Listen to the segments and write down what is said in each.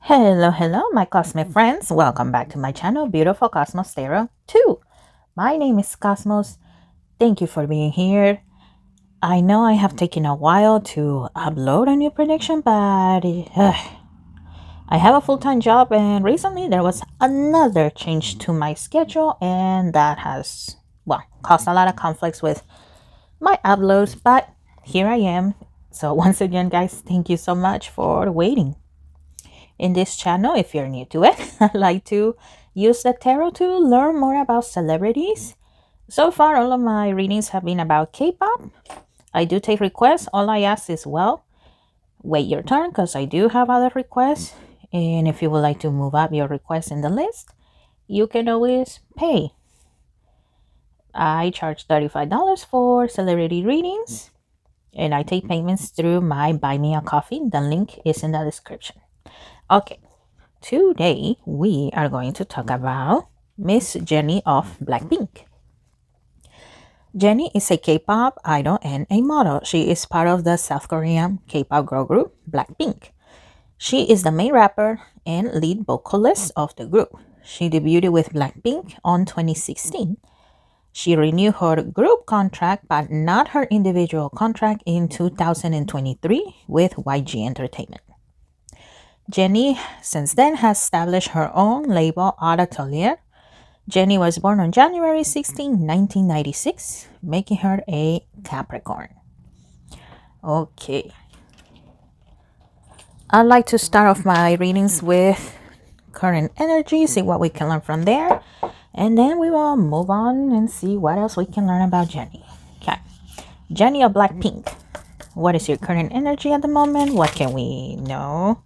Hello, my cosmic friends. Welcome back to my channel, Beautiful Cosmos Tarot 2. My name is Cosmos. Thank you for being here. I know I have taken a while to upload a new prediction, but I have a full-time job, and recently there was another change to my schedule, and that has, well, caused a lot of conflicts with my uploads, but here I am. So once again, guys, thank you so much for waiting. In this channel, if you're new to it, I like to use the tarot to learn more about celebrities. So far, all of my readings have been about K-pop. I do take requests. All I ask is, well, wait your turn because I do have other requests. And if you would like to move up your request in the list, you can always pay. I charge $35 for celebrity readings, and I take payments through my Buy Me a Coffee. The link is in the description. Okay, today we are going to talk about Miss Jennie of BLACKPINK. Jennie is a K-pop idol and a model. She is part of the South Korean K-pop girl group BLACKPINK. She is the main rapper and lead vocalist of the group. She debuted with BLACKPINK on 2016. She renewed her group contract but not her individual contract in 2023 with YG Entertainment. Jennie, since then, has established her own label, Art Atelier. Jennie was born on January 16, 1996, making her a Capricorn. Okay. I'd like to start off my readings with current energy, see what we can learn from there, and then we will move on and see what else we can learn about Jennie. Okay. Jennie of BLACKPINK. What is your current energy at the moment? What can we know?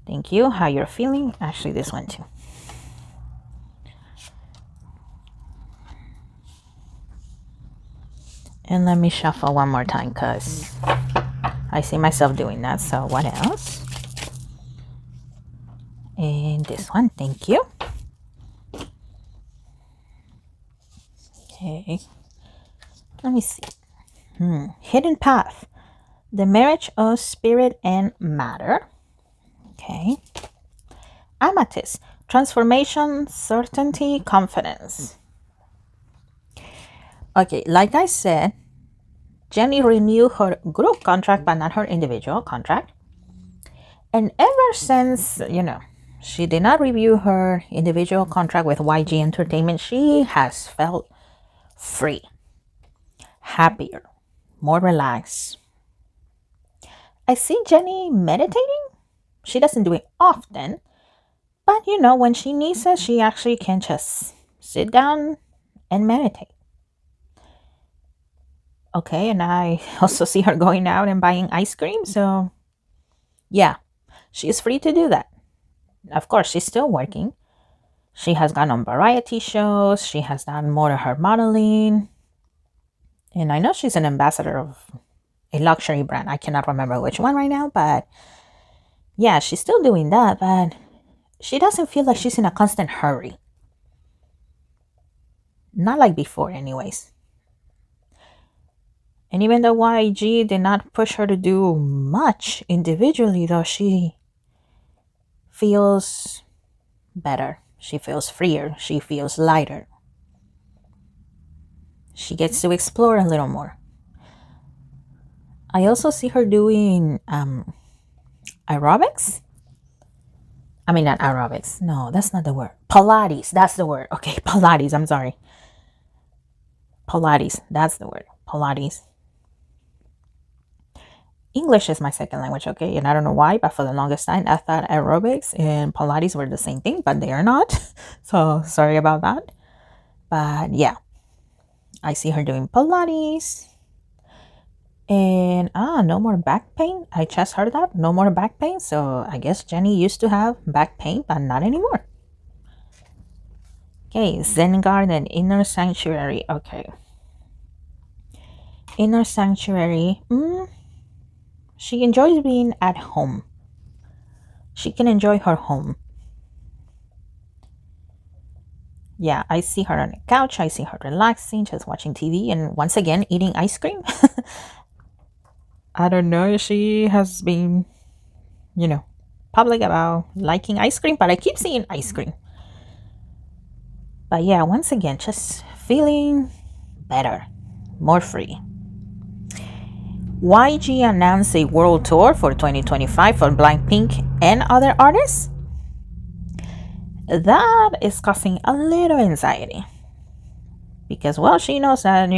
Thank you. How you're feeling? Actually, this one too. And let me shuffle one more time because I see myself doing that. So what else? And this one. Thank you. Okay. Let me see. Hidden path. The marriage of spirit and matter. Okay. Amethyst. Transformation, certainty, confidence. Okay, like I said, Jennie renewed her group contract but not her individual contract. And ever since, she did not review her individual contract with YG Entertainment, she has felt free, happier, more relaxed. I see Jennie meditating. She doesn't do it often, but when she needs it, she actually can just sit down and meditate. Okay, and I also see her going out and buying ice cream, so yeah, she's free to do that. Of course, she's still working. She has gone on variety shows. She has done more of her modeling. And I know she's an ambassador of a luxury brand. I cannot remember which one right now, but yeah, she's still doing that, but she doesn't feel like she's in a constant hurry. Not like before, anyways. And even though YG did not push her to do much individually, though, she feels better. She feels freer. She feels lighter. She gets to explore a little more. I also see her doing aerobics. I mean, not aerobics. No, that's not the word. Pilates. That's the word. Okay, Pilates. I'm sorry. Pilates. That's the word. Pilates. English is my second language, okay? And I don't know why, but for the longest time, I thought aerobics and Pilates were the same thing, but they are not. So sorry about that. But yeah, I see her doing Pilates. And no more back pain. I just heard that. No more back pain. So I guess Jennie used to have back pain, but not anymore. Okay, Zen Garden, Inner Sanctuary. Okay. Inner Sanctuary. She enjoys being at home. She can enjoy her home. Yeah, I see her on the couch. I see her relaxing, just watching TV, and once again, eating ice cream. I don't know if she has been, public about liking ice cream, but I keep seeing ice cream. But yeah, once again, just feeling better, more free. YG announced a world tour for 2025 for BLACKPINK and other artists. That is causing a little anxiety. Because, well, she knows that,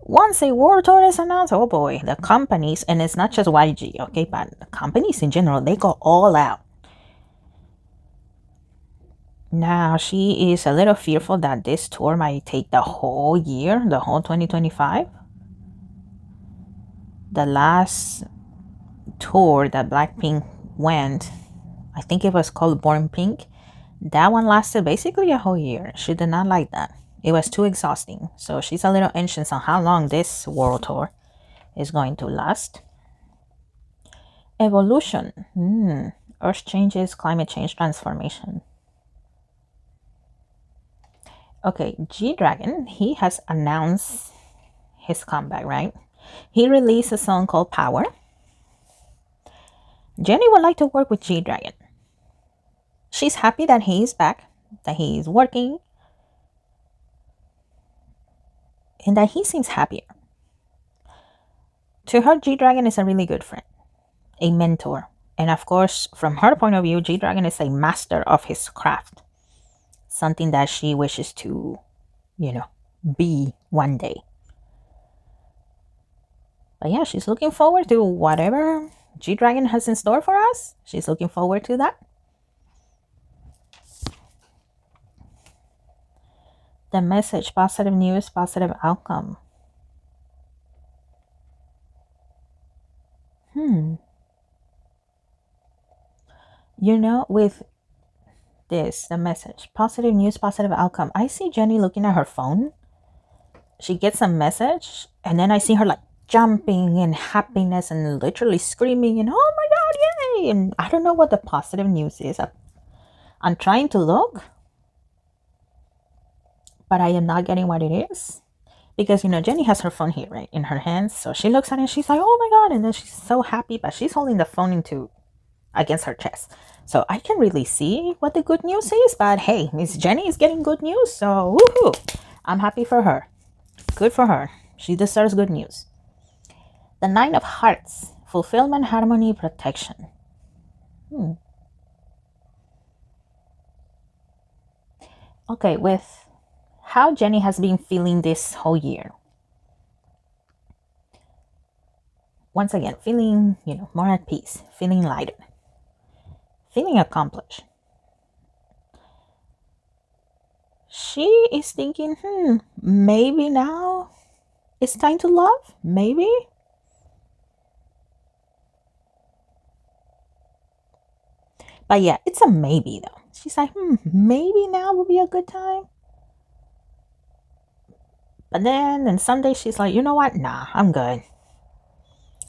once a world tour is announced, oh boy, the companies, and it's not just YG, okay, but the companies in general, they go all out. Now, she is a little fearful that this tour might take the whole year, the whole 2025. The last tour that BLACKPINK went, I think it was called Born Pink. That one lasted basically a whole year. She did not like that. It was too exhausting. So she's a little anxious on how long this world tour is going to last. Evolution. Earth changes, climate change, transformation. Okay, G-Dragon, he has announced his comeback, right? He released a song called Power. Jennie would like to work with G-Dragon. She's happy that he is back, that he is working, and that he seems happier. To her, G-Dragon is a really good friend, a mentor. And of course, from her point of view, G-Dragon is a master of his craft. Something that she wishes to, be one day. But yeah, she's looking forward to whatever G-Dragon has in store for us. She's looking forward to that. The message, positive news, positive outcome. With this, the message, positive news, positive outcome, I see Jennie looking at her phone. She gets a message, and then I see her like jumping in happiness and literally screaming and oh my god, yay! And I don't know what the positive news is. I'm trying to look, but I am not getting what it is. Because, Jennie has her phone here, right, in her hands. So she looks at it and she's like, oh my god. And then she's so happy, but she's holding the phone against her chest. So I can really see what the good news is. But hey, Miss Jennie is getting good news. So woohoo. I'm happy for her. Good for her. She deserves good news. The Nine of Hearts. Fulfillment, harmony, protection. Okay, with how Jennie has been feeling this whole year. Once again, feeling, more at peace, feeling lighter, feeling accomplished. She is thinking, maybe now it's time to love, maybe. But yeah, it's a maybe though. She's like, maybe now will be a good time. But then some days she's like, you know what? Nah, I'm good.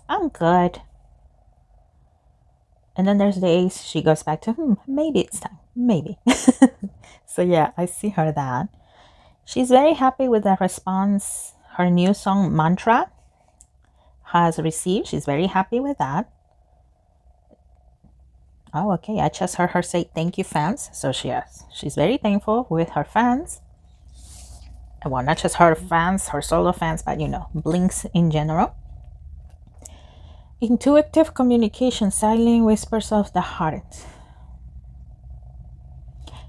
I'm good. And then there's days she goes back to, maybe it's time. Maybe. So yeah, I see her that. She's very happy with the response her new song, Mantra, has received. She's very happy with that. Oh, okay. I just heard her say thank you, fans. So she's very thankful with her fans. Well, not just her fans, her solo fans, but Blinks in general. Intuitive communication, silent whispers of the heart.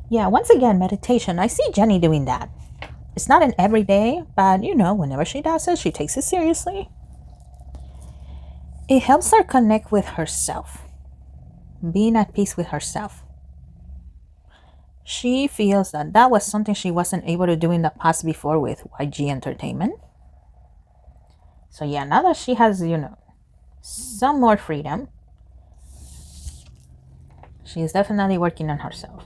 Yeah, once again, meditation. I see Jennie doing that. It's not an everyday, but whenever she does it, she takes it seriously. It helps her connect with herself, being at peace with herself. She feels that was something she wasn't able to do in the past before with YG Entertainment. So yeah, now that she has, some more freedom, she is definitely working on herself.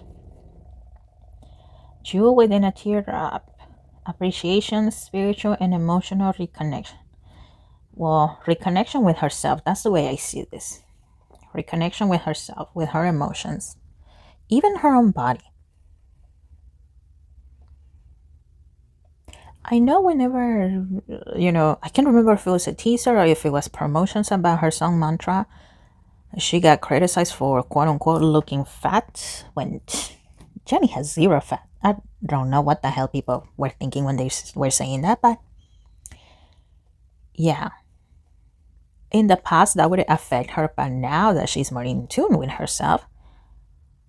Jewel within a teardrop. Appreciation, spiritual and emotional reconnection. Well, reconnection with herself, that's the way I see this. Reconnection with herself, with her emotions, even her own body. I know whenever, I can't remember if it was a teaser or if it was promotions about her song Mantra, She got criticized for quote unquote looking fat when Jennie has zero fat. I don't know what the hell people were thinking when they were saying that, but yeah. In the past, that would affect her, but now that she's more in tune with herself,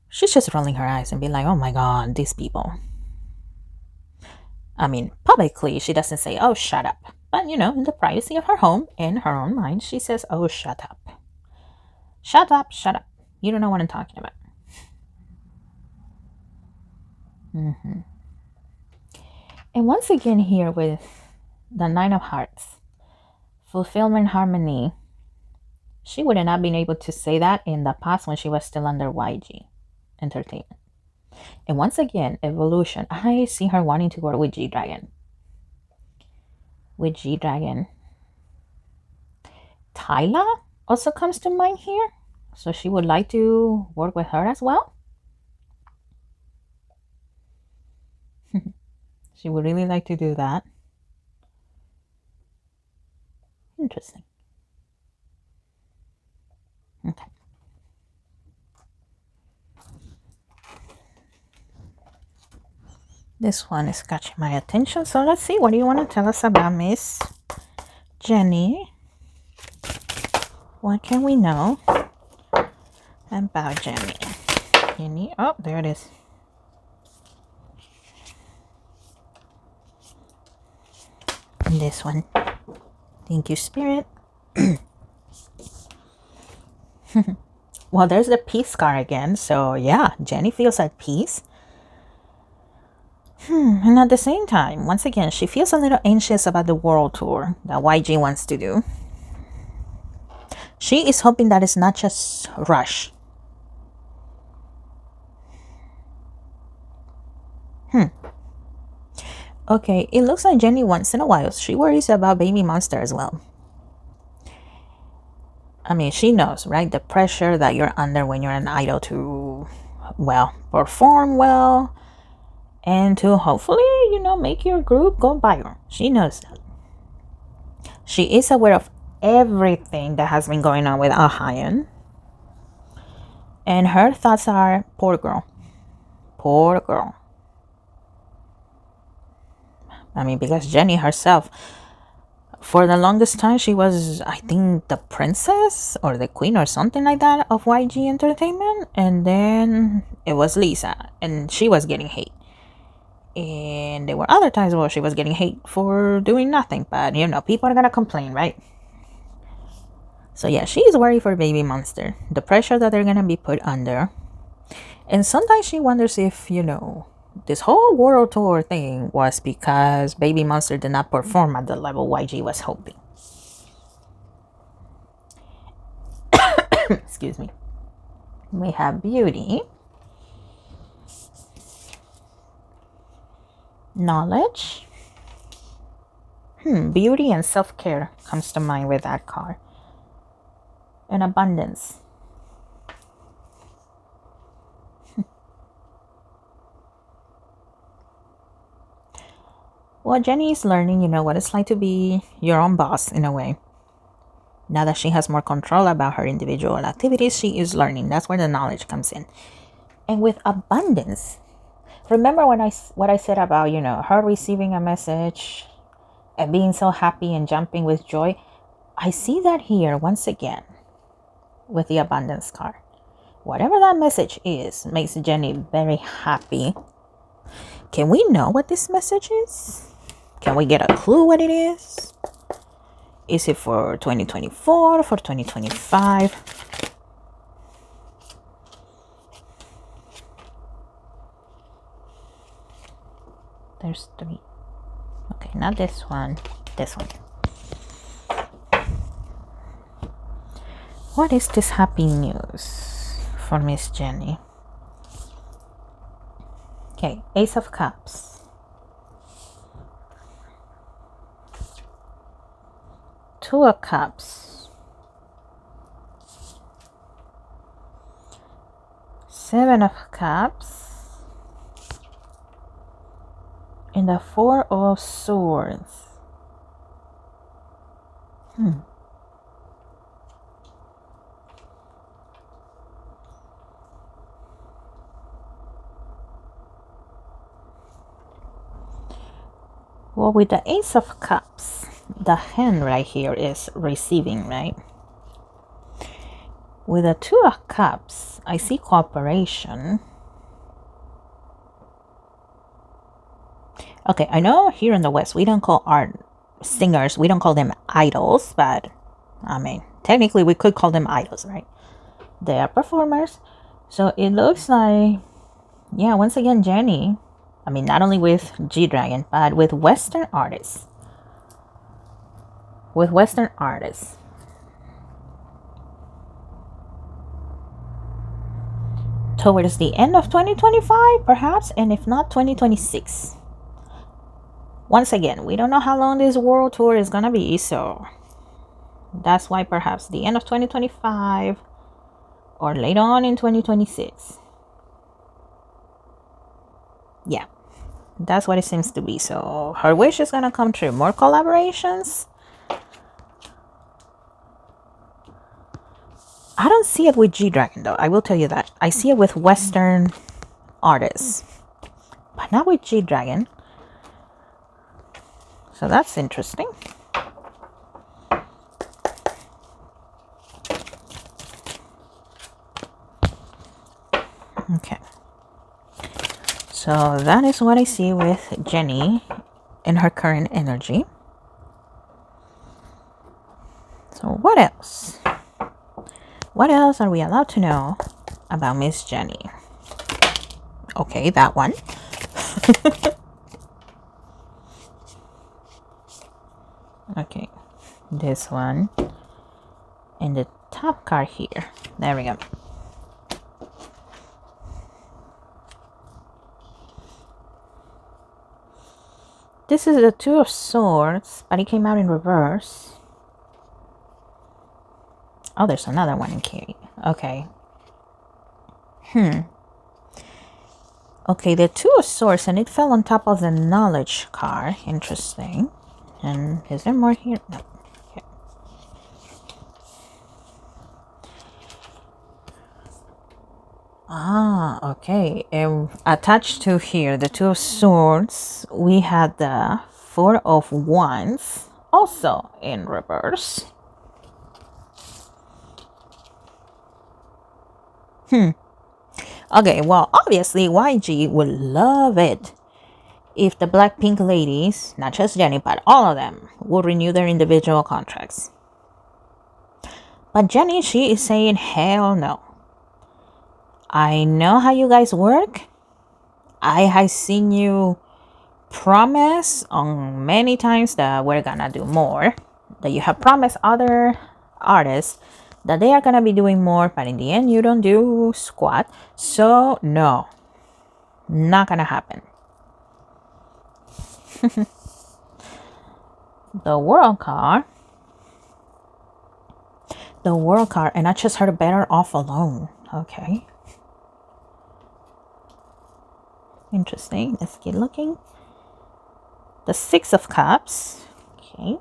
she's just rolling her eyes and be like, oh my god, these people. I mean, publicly, she doesn't say, oh, shut up. But, in the privacy of her home, in her own mind, she says, oh, shut up. Shut up, shut up. You don't know what I'm talking about. And once again, here with the Nine of Hearts, fulfillment, harmony. She would have not been able to say that in the past when she was still under YG Entertainment. And once again, evolution. I see her wanting to work with G-Dragon. With G-Dragon. Tyla also comes to mind here. So she would like to work with her as well. She would really like to do that. Interesting. Okay. This one is catching my attention. So let's see. What do you want to tell us about Miss Jennie? What can we know about Jennie? Jennie. Oh, there it is. And this one. Thank you, Spirit. Well, there's the peace card again. So yeah, Jennie feels at peace. And at the same time, once again, she feels a little anxious about the world tour that YG wants to do. She is hoping that it's not just rush. Okay, it looks like Jennie once in a while, she worries about Baby Monster as well. I mean, she knows, right? The pressure that you're under when you're an idol to, well, perform well and to hopefully, make your group go viral. She knows that. She is aware of everything that has been going on with Ahayan. And her thoughts are, poor girl. Poor girl. I mean, because Jennie herself, for the longest time, she was, I think, the princess or the queen or something like that of YG Entertainment. And then it was Lisa, and she was getting hate. And there were other times where she was getting hate for doing nothing. But, people are going to complain, right? So, yeah, she is worried for Baby Monster. The pressure that they're going to be put under. And sometimes she wonders if, this whole world tour thing was because Baby Monster did not perform at the level YG was hoping. Excuse me. We have Beauty. Knowledge. Beauty and self-care comes to mind with that card. And abundance. Well, Jennie is learning, what it's like to be your own boss in a way. Now that she has more control about her individual activities, she is learning. That's where the knowledge comes in. And with abundance, remember what I said about, her receiving a message and being so happy and jumping with joy? I see that here once again with the abundance card. Whatever that message is makes Jennie very happy. Can we know what this message is? Can we get a clue what it is? Is it for 2024, for 2025? There's 3. Okay, not this one. This one. What is this happy news for Miss Jennie? Okay, Ace of Cups. Two of Cups. 7 of Cups. And the 4 of Swords. Well, with the Ace of Cups, the hand right here is receiving, right? With the Two of Cups, I see cooperation. Okay, I know here in the West, we don't call our singers, we don't call them idols, but I mean, technically we could call them idols, right? They are performers. So it looks like, yeah, once again, Jennie, I mean, not only with G-Dragon, but with Western artists. With Western artists. Towards the end of 2025, perhaps, and if not, 2026. Once again, we don't know how long this world tour is gonna be, so that's why perhaps the end of 2025 or later on in 2026. Yeah, that's what it seems to be. So her wish is gonna come true. More collaborations. I don't see it with G-Dragon though, I will tell you that. I see it with Western artists, but not with G-Dragon. So that's interesting. Okay. So that is what I see with Jennie in her current energy. So what else? What else are we allowed to know about Miss Jennie? Okay, that one. Okay, this one. And the top card here. There we go. This is the Two of Swords, but it came out in reverse. Oh, there's another one in here. Okay. Okay, the Two of Swords, and it fell on top of the Knowledge card. Interesting. And is there more here? No. Okay. Ah, okay. And attached to here, the Two of Swords, we had the Four of Wands, also in reverse. Okay, well, obviously, YG would love it if the Blackpink ladies, not just Jennie, but all of them, will renew their individual contracts. But Jennie, she is saying, hell no. I know how you guys work. I have seen you promise on many times that we're gonna do more. That you have promised other artists that they are gonna be doing more, but in the end you don't do squat. So no, not gonna happen. The World card. The World card, and I just heard Better Off Alone. Okay. Interesting. Let's keep looking. The Six of Cups. Okay.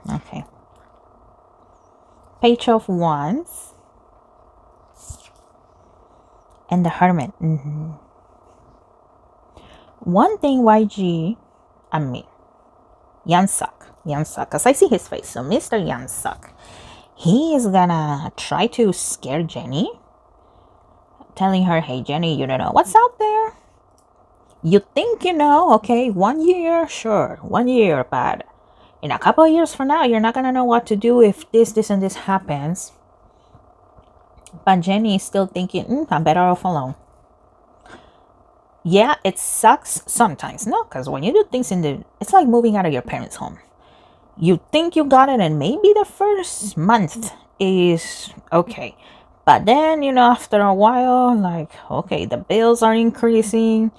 Okay. Page of Wands. And the Hermit. One thing YG, I mean, Yansuk, because I see his face. So Mr. Yansuk, he is gonna try to scare Jennie, telling her, hey Jennie, you don't know what's out there. You think you know, okay, 1 year, sure, 1 year, but in a couple of years from now, you're not gonna know what to do if this, and this happens. But Jennie is still thinking, I'm better off alone. Yeah, it sucks sometimes, no, because when you do things it's like moving out of your parents' home. You think you got it, and maybe the first month is okay. But then, after a while, like, okay, the bills are increasing.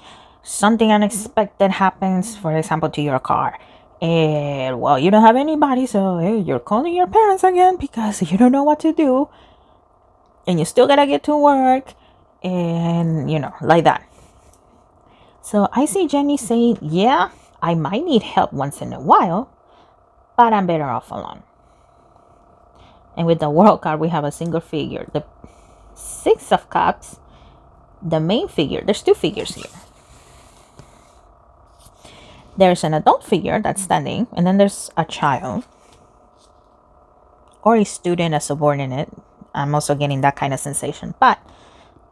Something unexpected happens, for example, to your car. And, well, you don't have anybody, so hey, you're calling your parents again because you don't know what to do. And you still gotta get to work. And, like that. So I see Jennie saying, yeah, I might need help once in a while, but I'm better off alone. And with the World card, we have a single figure. The Six of Cups, the main figure. There's two figures here. There's an adult figure that's standing, and then there's a child or a student, a subordinate. I'm also getting that kind of sensation. But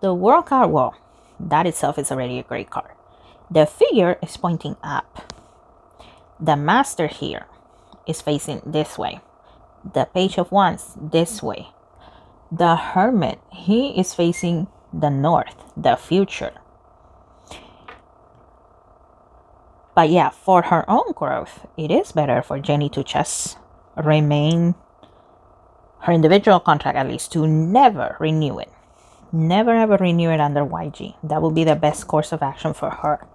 the world card, well, that itself is already a great card. The figure is pointing up. The master here is facing this way. The page of wands this way. The hermit, he is facing the north, the future. But yeah, for her own growth, it is better for Jennie to just remain her individual contract, at least, to never renew it. Never ever renew it under YG. That will be the best course of action for her.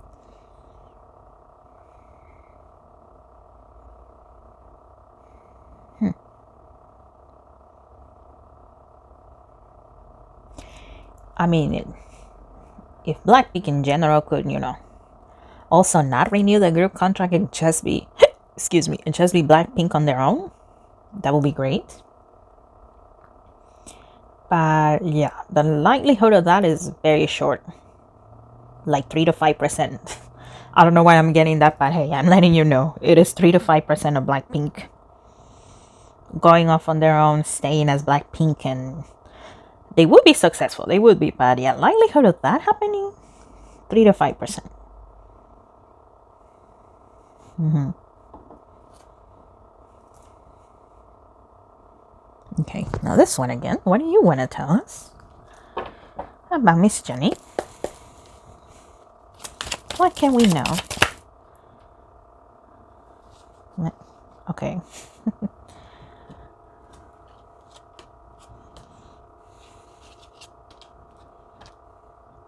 I mean, if Blackpink in general could, also not renew the group contract and just be, excuse me, and just be Blackpink on their own, that would be great. But yeah, the likelihood of that is very short, like 3 to 5%. I don't know why I'm getting that, but hey, I'm letting you know. It is 3 to 5% of Blackpink going off on their own, staying as Blackpink, and they would be successful. They would be, but yeah, likelihood of that happening, 3 to 5%. Okay, now this one again. What do you want to tell us about Miss Jennie? What can we know? Okay.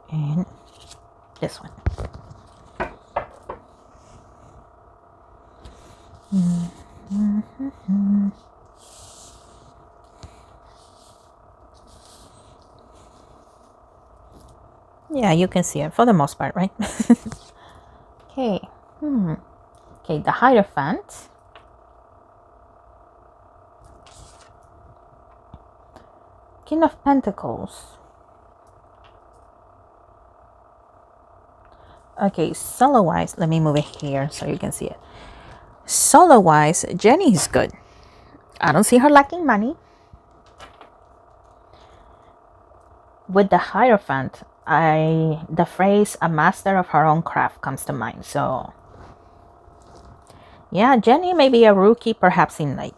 And this one. Yeah, you can see it for the most part, right? Okay. Okay, the Hierophant. King of Pentacles. Okay, solo-wise, let me move it here so you can see it. Solo-wise, Jennie is good. I don't see her lacking money. With the Hierophant, the phrase "a master of her own craft" comes to mind. So yeah, Jennie may be a rookie perhaps in like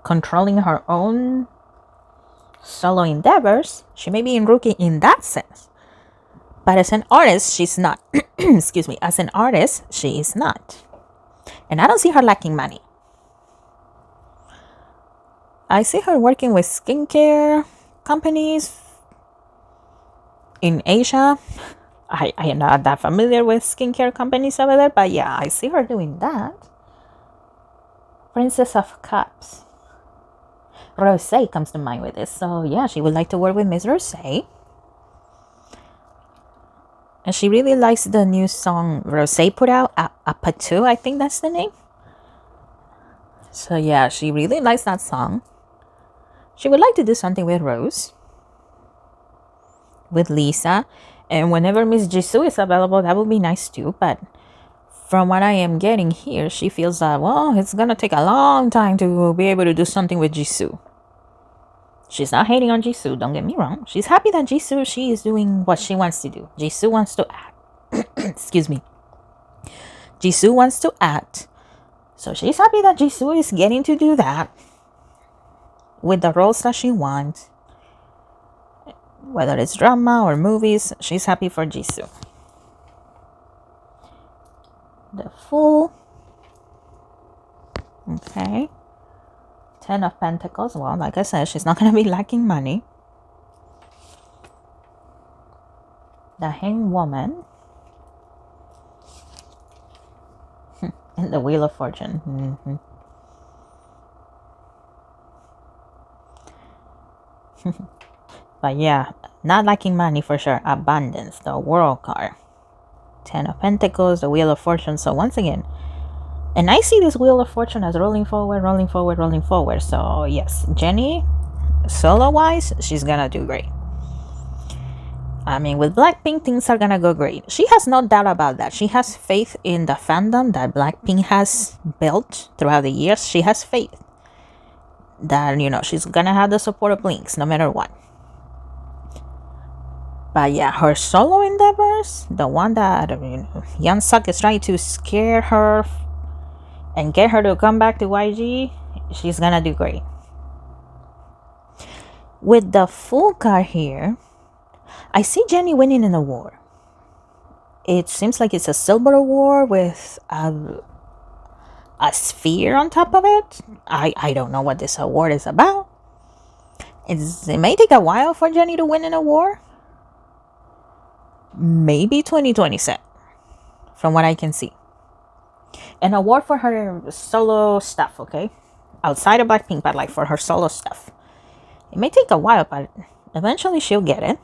controlling her own solo endeavors. She may be a rookie in that sense. But as an artist, she's not. Excuse me. As an artist, she is not. And I don't see her lacking money. I see her working with skincare companies in Asia. I am not that familiar with skincare companies over there, but yeah, I see her doing that. Princess of Cups. Rosé comes to mind with this. So yeah, she would like to work with Miss Rosé. And she really likes the new song Rosé put out, Apatu, I think that's the name. So yeah, she really likes that song. She would like to do something with Rose, with Lisa, and whenever Miss Jisoo is available, that would be nice too. But from what I am getting here, she feels that, well, it's gonna take a long time to be able to do something with Jisoo. She's not hating on Jisoo, don't get me wrong. She's happy that she is doing what she wants to do. Jisoo wants to act. Excuse me. Jisoo wants to act. So she's happy that Jisoo is getting to do that with the roles that she wants. Whether it's drama or movies, she's happy for Jisoo. The Fool. Okay. 10 of Pentacles. Well, like I said, she's not going to be lacking money. The Hanged Woman. And the Wheel of Fortune. But yeah, not lacking money for sure. Abundance. The World card. 10 of Pentacles. The Wheel of Fortune. So once again, and I see this Wheel of Fortune as rolling forward, rolling forward, rolling forward. So yes, Jennie, solo-wise, she's gonna do great. I mean, with Blackpink, things are gonna go great. She has no doubt about that. She has faith in the fandom that Blackpink has built throughout the years. She has faith that, she's gonna have the support of Blinks no matter what. But yeah, her solo endeavors, the one that Young Suk is trying to scare her and get her to come back to YG, she's gonna do great. With the full card here, I see Jennie winning an award. It seems like it's a silver award with a sphere on top of it. I don't know what this award is about. It may take a while for Jennie to win an award. Maybe 2027, from what I can see. An award for her solo stuff, okay? Outside of Blackpink, but like for her solo stuff. It may take a while, but eventually she'll get it.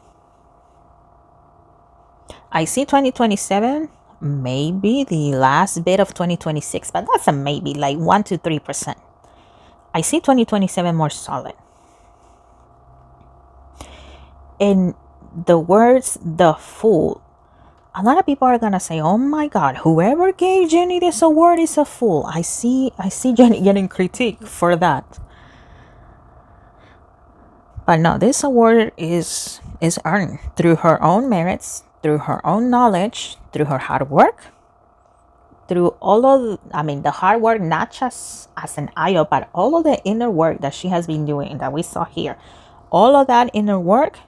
I see 2027, maybe the last bit of 2026, but that's a maybe, like 1 to 3%. I see 2027 more solid. In the words, the fool, a lot of people are gonna say, oh my god, whoever gave Jennie this award is a fool. I see Jennie getting critiqued for that. But no, this award is earned through her own merits, through her own knowledge, through her hard work, through all of, the hard work, not just as an idol, but all of the inner work that she has been doing that we saw here. All of that inner work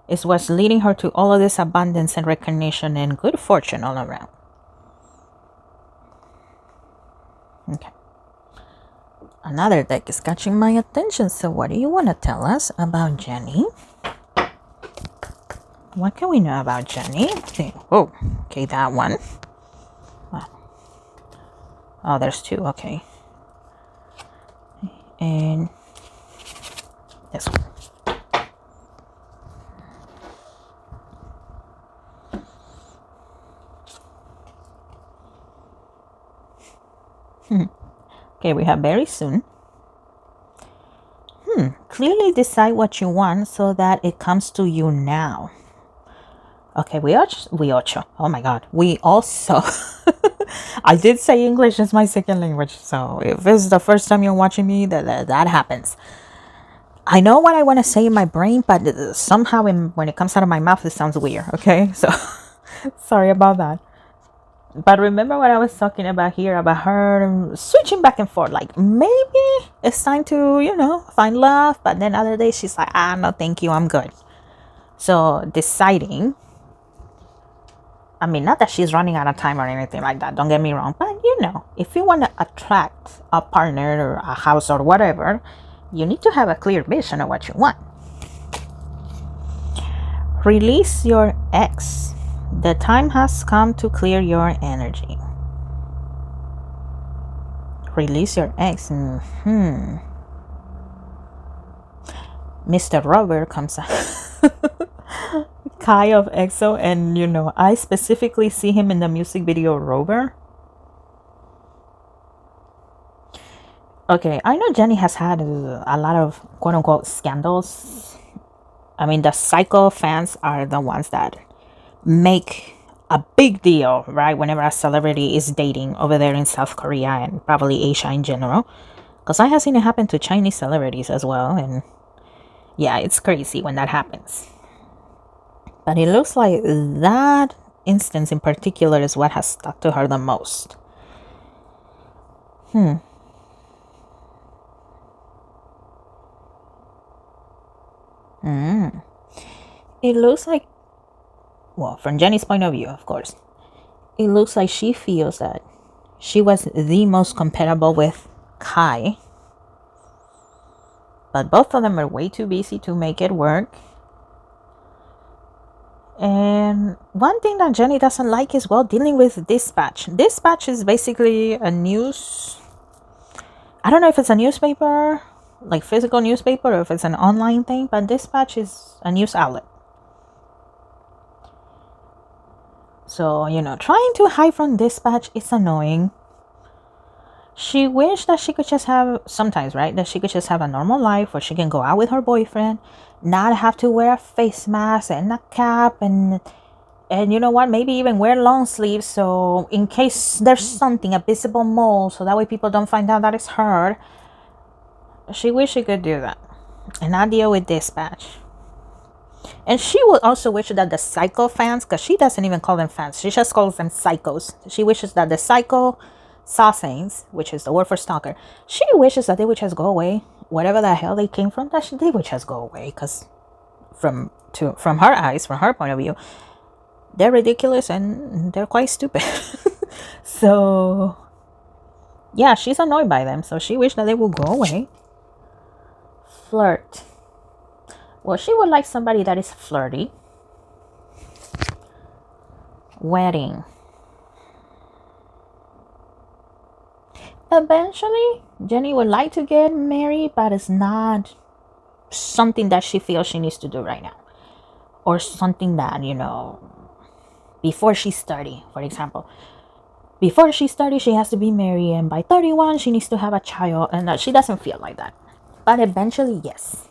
is what's leading her to all of this abundance and recognition and good fortune all around. Okay. Another deck is catching my attention. So what do you want to tell us about Jennie? What can we know about Jennie? Okay. Oh, okay, that one. Oh, there's two. Okay. And this one. Okay, we have very soon. Clearly decide what you want so that it comes to you now. Okay, we also. Oh my god. We also. I did say English is my second language, so if this is the first time you're watching me, that happens. I know what I want to say in my brain, but somehow when it comes out of my mouth, it sounds weird. Okay, so sorry about that. But remember what I was talking about here, about her switching back and forth. Like, maybe it's time to, find love. But then other days she's like, no, thank you, I'm good. So deciding, not that she's running out of time or anything like that. Don't get me wrong. But, if you want to attract a partner or a house or whatever, you need to have a clear vision of what you want. Release your ex. The time has come to clear your energy. Release your ex. Mr. Robert comes out. Kai of EXO, and I specifically see him in the music video Robert. Okay, I know Jennie has had a lot of quote-unquote scandals. The psycho fans are the ones that make a big deal, right, whenever a celebrity is dating over there in South Korea and probably Asia in general, because I have seen it happen to Chinese celebrities as well, and yeah, it's crazy when that happens. But it looks like that instance in particular is what has stuck to her the most. It looks like, well, from Jennie's point of view, of course, it looks like she feels that she was the most compatible with Kai. But both of them are way too busy to make it work. And one thing that Jennie doesn't like is, dealing with Dispatch. Dispatch is basically a news... I don't know if it's a newspaper, like physical newspaper, or if it's an online thing, but Dispatch is a news outlet. So, trying to hide from Dispatch is annoying. She wished that she could just have, sometimes, right, that she could just have a normal life where she can go out with her boyfriend, not have to wear a face mask and a cap, and you know what, maybe even wear long sleeves, so in case there's something, a visible mole, so that way people don't find out that it's her. She wished she could do that and not deal with dispatch. And she would also wish that the psycho fans, because she doesn't even call them fans, she just calls them psychos. She wishes that the psycho sasanes, which is the word for stalker, she wishes that they would just go away. Whatever the hell they came from, they would just go away. Because from her eyes, from her point of view, they're ridiculous and they're quite stupid. So yeah, she's annoyed by them. So she wished that they would go away. Flirt. Well, she would like somebody that is flirty. Wedding. Eventually, Jennie would like to get married, but it's not something that she feels she needs to do right now. Or something that, before she's 30, for example. Before she's 30, she has to be married, and by 31, she needs to have a child, and she doesn't feel like that. But eventually, yes.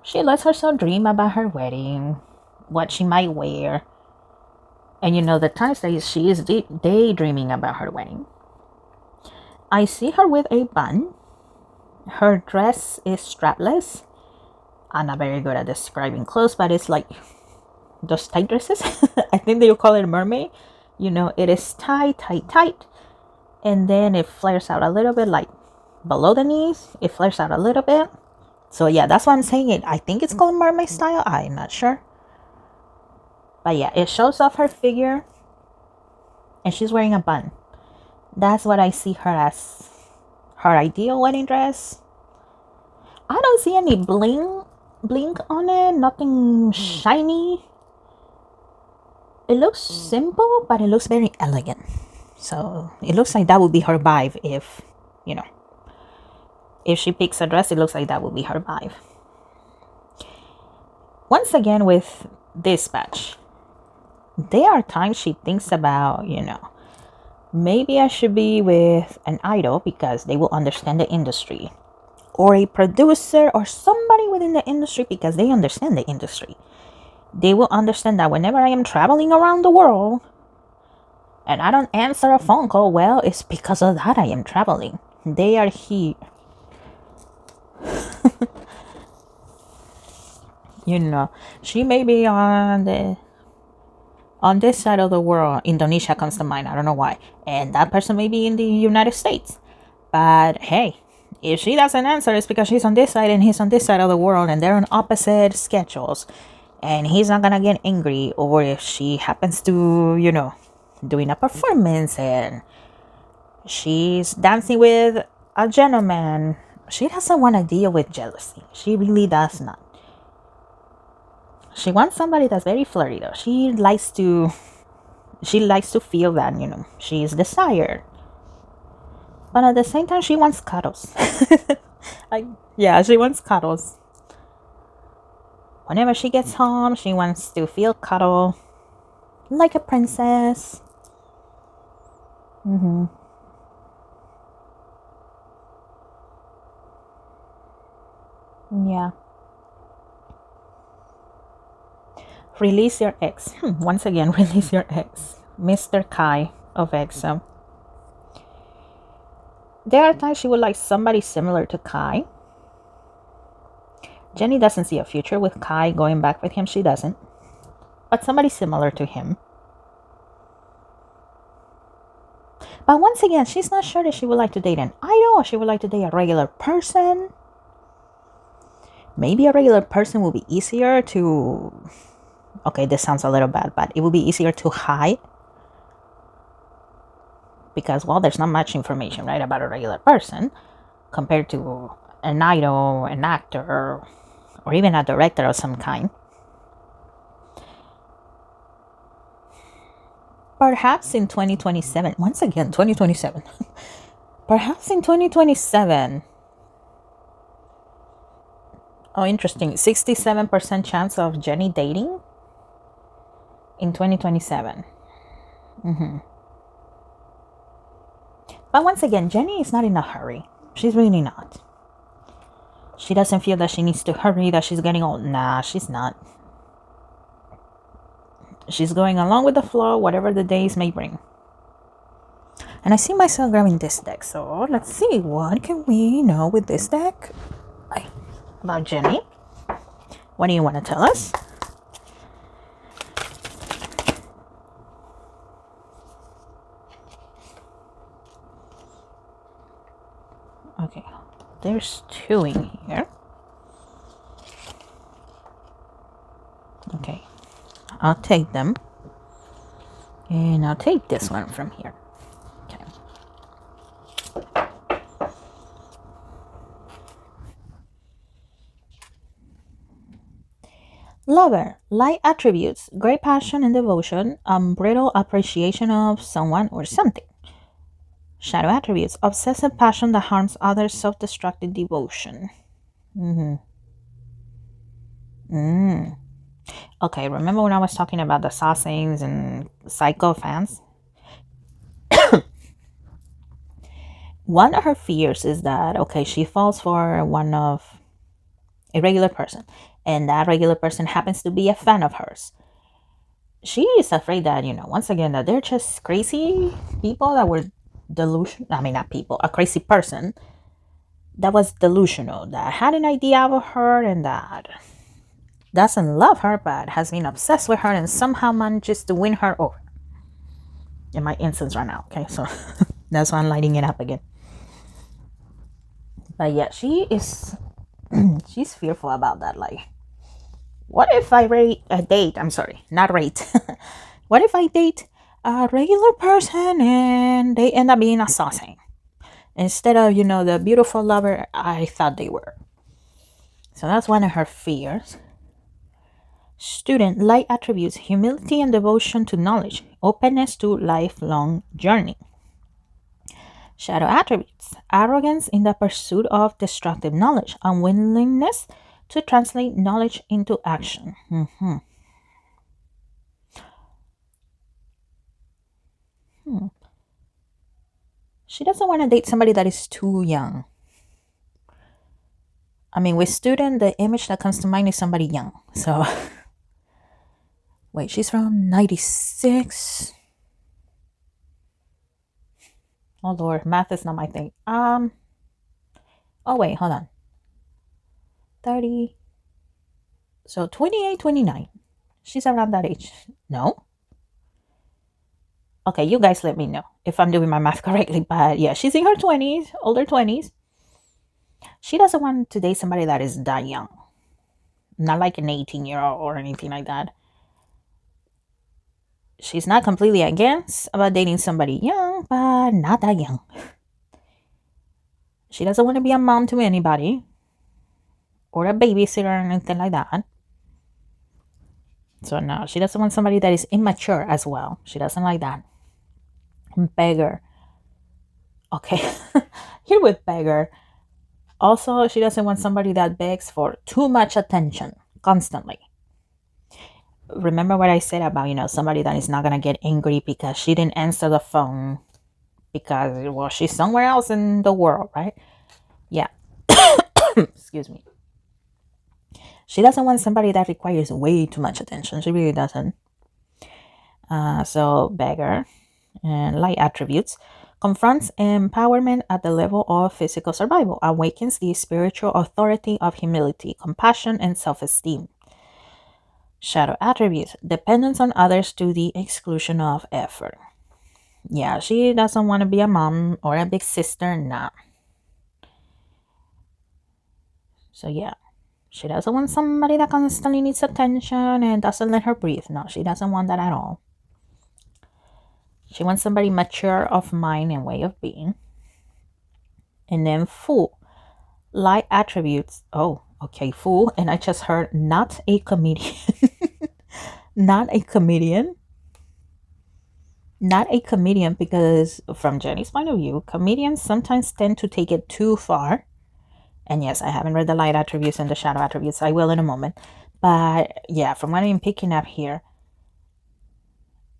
She lets herself dream about her wedding, what she might wear. And the times that she is daydreaming about her wedding. I see her with a bun. Her dress is strapless. I'm not very good at describing clothes, but it's like those tight dresses. I think they will call it a mermaid. It is tight. And then it flares out a little bit, like below the knees. It flares out a little bit. So yeah, that's why I'm saying it. I think it's called mermaid style. I'm not sure. But yeah, it shows off her figure. And she's wearing a bun. That's what I see her as. Her ideal wedding dress. I don't see any bling on it. Nothing shiny. It looks simple, but it looks very elegant. So it looks like that would be her vibe if she picks a dress, it looks like that would be her vibe. Once again with Dispatch, there are times she thinks about, maybe I should be with an idol because they will understand the industry, or a producer or somebody within the industry because they understand the industry. They will understand that whenever I am traveling around the world and I don't answer a phone call, well, it's because of that I am traveling. They are here. She may be on this side of the world. Indonesia comes to mind. I don't know why. And that person may be in the United States. But hey, if she doesn't answer, it's because she's on this side and he's on this side of the world and they're on opposite schedules. And he's not gonna get angry. Or if she happens to, doing a performance and she's dancing with a gentleman, she doesn't want to deal with jealousy. She really does not. She wants somebody that's very flirty though. She likes to feel that, she is desired. But at the same time, she wants cuddles. She wants cuddles. Whenever she gets home, she wants to feel cuddle like a princess. Yeah. Release your ex. Once again, release your ex. Mr. Kai of EXO. There are times she would like somebody similar to Kai. Jennie doesn't see a future with Kai going back with him. She doesn't. But somebody similar to him. But once again, she's not sure that she would like to date an idol or she would like to date a regular person. Maybe a regular person will be easier to... Okay, this sounds a little bad, but it will be easier to hide. Because, well, there's not much information, right, about a regular person compared to an idol, an actor, or even a director of some kind. Perhaps in 2027, once again, 2027. Perhaps in 2027. Oh, interesting. 67% chance of Jennie dating in 2027. But once again, Jennie is not in a hurry. She's really not. She doesn't feel that she needs to hurry, that she's getting old. Nah, she's not. She's going along with the flow, whatever the days may bring. And I see myself grabbing this deck. So let's see, what can we know with this deck about Jennie? What do you want to tell us? Okay, there's 2 in here. Okay, I'll take them. And I'll take this one from here. Okay. Lover, light attributes, great passion and devotion, unbridled appreciation of someone or something. Shadow attributes, obsessive passion that harms others, self-destructive devotion. Okay, remember when I was talking about the Sasaengs and Psycho fans? One of her fears is that, okay, she falls for a regular person, and that regular person happens to be a fan of hers. She is afraid that, once again, that they're just crazy people that were delusional. I mean, not people, a crazy person that was delusional, that had an idea of her and that doesn't love her, but has been obsessed with her and somehow manages to win her over. In my instance right now, okay? So that's why I'm lighting it up again. But yeah, she's fearful about that. Like, what if I what if I date a regular person and they end up being a Sasaeng instead of, the beautiful lover I thought they were? So that's one of her fears. Student, light attributes, humility and devotion to knowledge, openness to lifelong journey. Shadow attributes, arrogance in the pursuit of destructive knowledge, unwillingness to translate knowledge into action. She doesn't want to date somebody that is too young. I mean, with student, the image that comes to mind is somebody young. So, wait, she's from 96. Oh Lord, math is not my thing. Oh wait, hold on. 30. So 28, 29. She's around that age. No? Okay, you guys let me know if I'm doing my math correctly. But yeah, she's in her 20s, older 20s. She doesn't want to date somebody that is that young. Not like an 18-year-old or anything like that. She's not completely against about dating somebody young, but not that young. She doesn't want to be a mom to anybody or a babysitter or anything like that. So no, she doesn't want somebody that is immature as well. She doesn't like that. Beggar. Okay, here with beggar. Also, she doesn't want somebody that begs for too much attention constantly. Remember what I said about, somebody that is not going to get angry because she didn't answer the phone because, well, she's somewhere else in the world, right? Yeah. Excuse me. She doesn't want somebody that requires way too much attention. She really doesn't. So, beggar and light attributes confronts empowerment at the level of physical survival, awakens the spiritual authority of humility, compassion, and self-esteem. Shadow attributes, dependence on others to the exclusion of effort. Yeah, she doesn't want to be a mom or a big sister, nah. So yeah, she doesn't want somebody that constantly needs attention and doesn't let her breathe. No, she doesn't want that at all. She wants somebody mature of mind and way of being. And then fool, light attributes. Oh, okay, fool. And I just heard not a comedian. Not a comedian. Not a comedian, because from Jennie's point of view, comedians sometimes tend to take it too far. And yes, I haven't read the light attributes and the shadow attributes. I will in a moment. But yeah, from what I'm picking up here,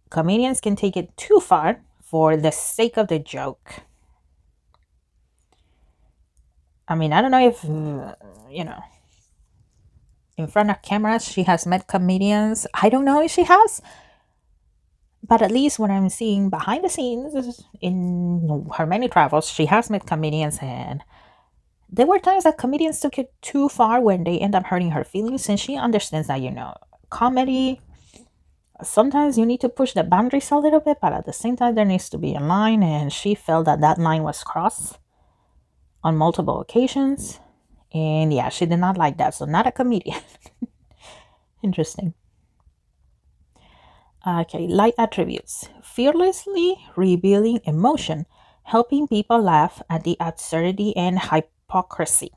comedians can take it too far for the sake of the joke. I mean, I don't know if, in front of cameras she has met comedians. I don't know if she has, but at least what I'm seeing behind the scenes in her many travels, she has met comedians, and there were times that comedians took it too far when they end up hurting her feelings, and she understands that, comedy, sometimes you need to push the boundaries a little bit, but at the same time, there needs to be a line, and she felt that that line was crossed on multiple occasions. And yeah, she did not like that. So, not a comedian. Interesting. Okay, light attributes: fearlessly revealing emotion, helping people laugh at the absurdity and hypocrisy.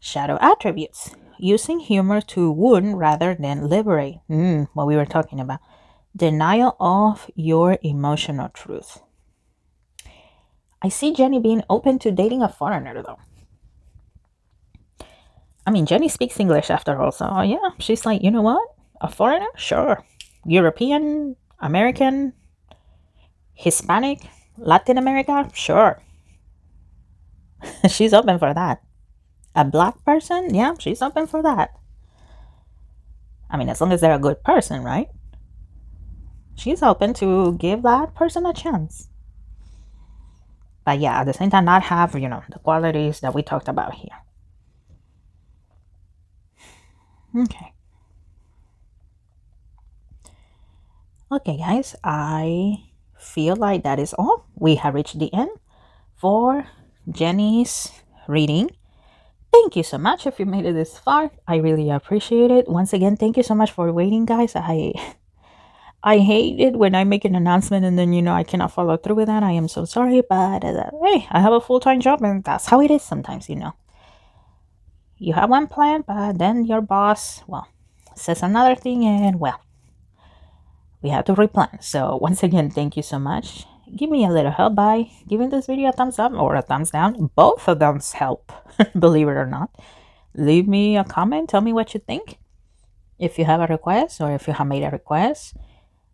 Shadow attributes: using humor to wound rather than liberate. What we were talking about. Denial of your emotional truth. I see Jennie being open to dating a foreigner, though. I mean, Jennie speaks English after all, so yeah, she's like, you know what? A foreigner? Sure. European, American, Hispanic, Latin America? Sure. She's open for that. A black person? Yeah, she's open for that. I mean, as long as they're a good person, right? She's open to give that person a chance. But yeah, at the same time, not have, the qualities that we talked about here. Okay. Okay, guys, I feel like that is all. We have reached the end for Jennie's reading. Thank you so much if you made it this far. I really appreciate it. Once again, thank you so much for waiting, guys. I hate it when I make an announcement and then I cannot follow through with that. I am so sorry, but hey, I have a full-time job and that's how it is sometimes. You have one plan, but then your boss, well, says another thing, and well, we have to replan. So once again, thank you so much. Give me a little help by giving this video a thumbs up or a thumbs down. Both of them help, believe it or not. Leave me a comment. Tell me what you think. If you have a request or if you have made a request.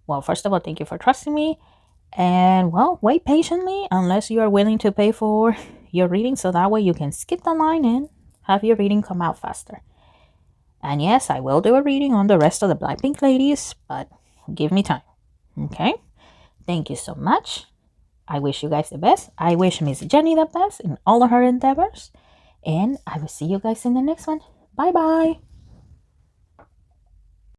Well, first of all, thank you for trusting me. And well, wait patiently unless you are willing to pay for your reading, so that way you can skip the line and have your reading come out faster. And yes, I will do a reading on the rest of the BLACKPINK ladies, but give me time. Okay? Thank you so much. I wish you guys the best. I wish Miss Jennie the best in all of her endeavors. And I will see you guys in the next one. Bye-bye.